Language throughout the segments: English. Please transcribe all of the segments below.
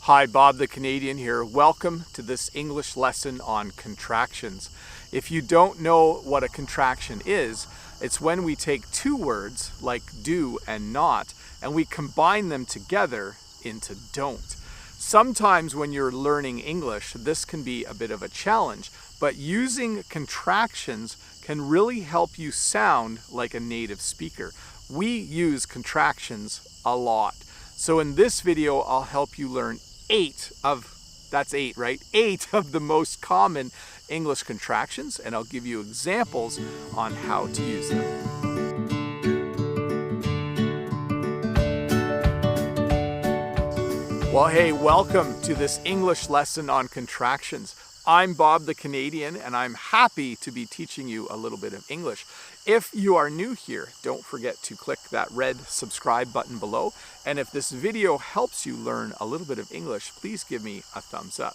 Hi, Bob the Canadian here. Welcome to this English lesson on contractions. If you don't know what a contraction is, it's when we take two words like do and not and we combine them together into don't. Sometimes when you're learning English, this can be a bit of a challenge, but using contractions can really help you sound like a native speaker. We use contractions a lot. So in this video, I'll help you learn eight of the most common English contractions, and I'll give you examples on how to use them. Well, hey, welcome to this English lesson on contractions. I'm Bob the Canadian, and I'm happy to be teaching you a little bit of English. If you are new here, don't forget to click that red subscribe button below. And if this video helps you learn a little bit of English, please give me a thumbs up.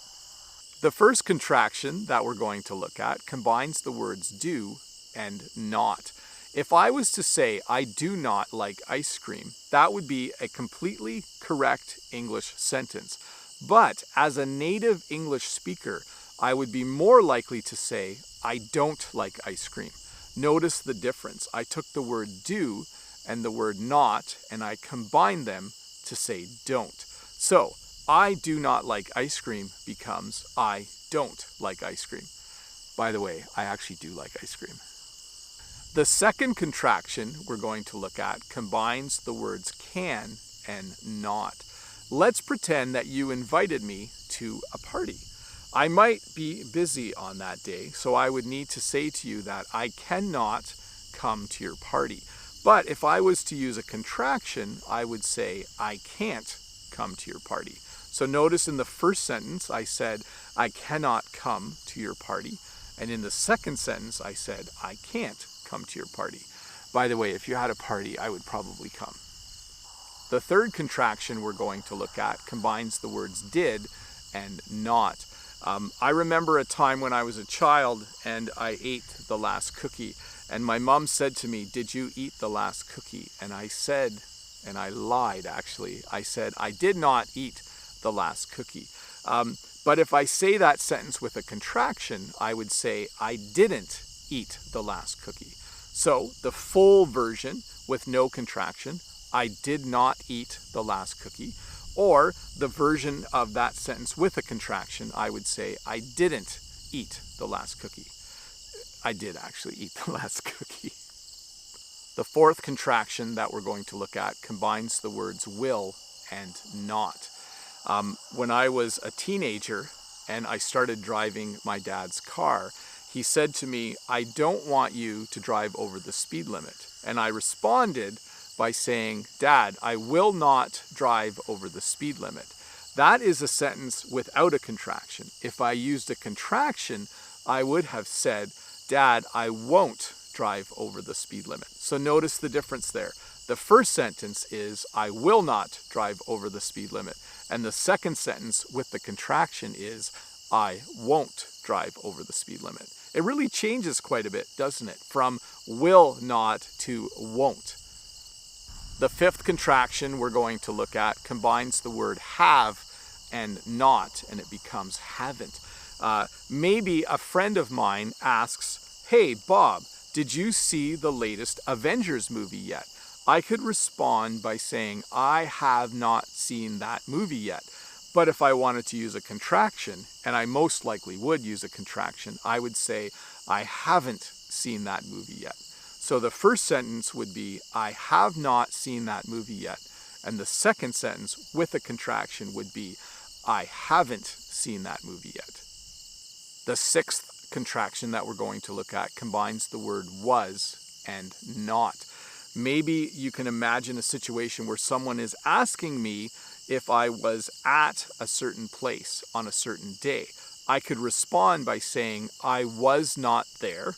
The first contraction that we're going to look at combines the words do and not. If I was to say, I do not like ice cream, that would be a completely correct English sentence. But as a native English speaker, I would be more likely to say, I don't like ice cream. Notice the difference. I took the word do and the word not, and I combined them to say don't. So, I do not like ice cream becomes I don't like ice cream. By the way, I actually do like ice cream. The second contraction we're going to look at combines the words can and not. Let's pretend that you invited me to a party. I might be busy on that day, so I would need to say to you that I cannot come to your party. But if I was to use a contraction, I would say I can't come to your party. So notice in the first sentence, I said I cannot come to your party. And in the second sentence, I said I can't come to your party. By the way, if you had a party, I would probably come. The third contraction we're going to look at combines the words did and not. I remember a time when I was a child and I ate the last cookie, and my mom said to me, "Did you eat the last cookie?" And I said, and I lied actually, I said, I did not eat the last cookie. But if I say that sentence with a contraction, I would say, I didn't eat the last cookie. So the full version with no contraction, I did not eat the last cookie. Or the version of that sentence with a contraction, I would say, I didn't eat the last cookie. I did actually eat the last cookie. The fourth contraction that we're going to look at combines the words will and not. When I was a teenager and I started driving my dad's car, he said to me, I don't want you to drive over the speed limit. And I responded by saying, Dad, I will not drive over the speed limit. That is a sentence without a contraction. If I used a contraction, I would have said, Dad, I won't drive over the speed limit. So notice the difference there. The first sentence is, I will not drive over the speed limit. And the second sentence with the contraction is, I won't drive over the speed limit. It really changes quite a bit, doesn't it? From will not to won't. The fifth contraction we're going to look at combines the word have and not, and it becomes haven't. Maybe a friend of mine asks, hey, Bob, did you see the latest Avengers movie yet? I could respond by saying, I have not seen that movie yet. But if I wanted to use a contraction, and I most likely would use a contraction, I would say, I haven't seen that movie yet. So the first sentence would be, I have not seen that movie yet. And the second sentence with a contraction would be, I haven't seen that movie yet. The sixth contraction that we're going to look at combines the word was and not. Maybe you can imagine a situation where someone is asking me if I was at a certain place on a certain day. I could respond by saying, I was not there.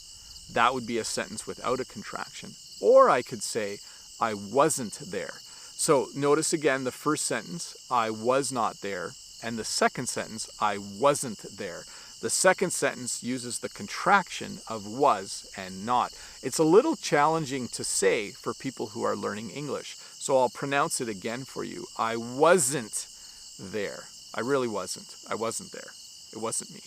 That would be a sentence without a contraction. Or I could say, I wasn't there. So notice again the first sentence, I was not there, and the second sentence, I wasn't there. The second sentence uses the contraction of was and not. It's a little challenging to say for people who are learning English. So I'll pronounce it again for you. I wasn't there. I really wasn't. I wasn't there. It wasn't me.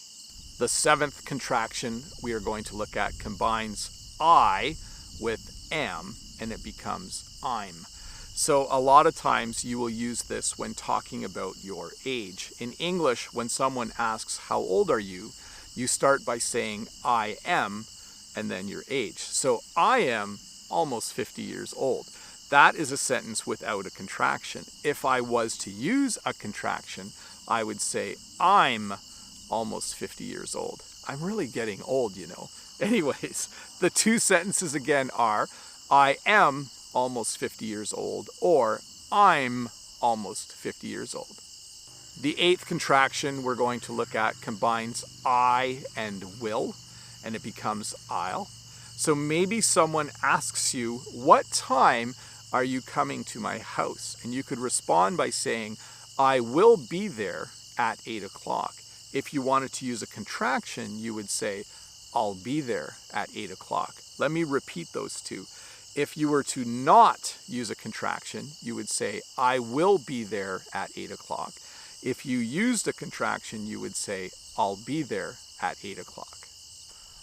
The seventh contraction we are going to look at combines I with am, and it becomes I'm. So a lot of times you will use this when talking about your age. In English, when someone asks, how old are you? You start by saying, I am, and then your age. So I am almost 50 years old. That is a sentence without a contraction. If I was to use a contraction, I would say, I'm almost 50 years old. I'm really getting old, you know. Anyways, the two sentences again are, I am almost 50 years old, or I'm almost 50 years old. The eighth contraction we're going to look at combines I and will, and it becomes I'll. So maybe someone asks you, what time are you coming to my house? And you could respond by saying, I will be there at 8 o'clock. If you wanted to use a contraction, you would say, I'll be there at 8 o'clock. Let me repeat those two. If you were to not use a contraction, you would say, I will be there at 8 o'clock. If you used a contraction, you would say, I'll be there at 8 o'clock.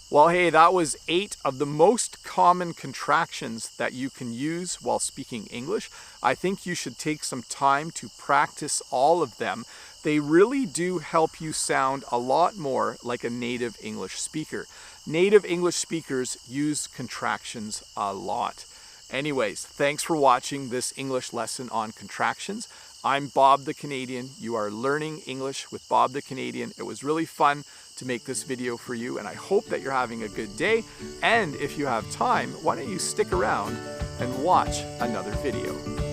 Well, hey, that was 8 of the most common contractions that you can use while speaking English. I think you should take some time to practice all of them. They really do help you sound a lot more like a native English speaker. Native English speakers use contractions a lot. Anyways, thanks for watching this English lesson on contractions. I'm Bob the Canadian. You are learning English with Bob the Canadian. It was really fun to make this video for you, and I hope that you're having a good day. And if you have time, why don't you stick around and watch another video.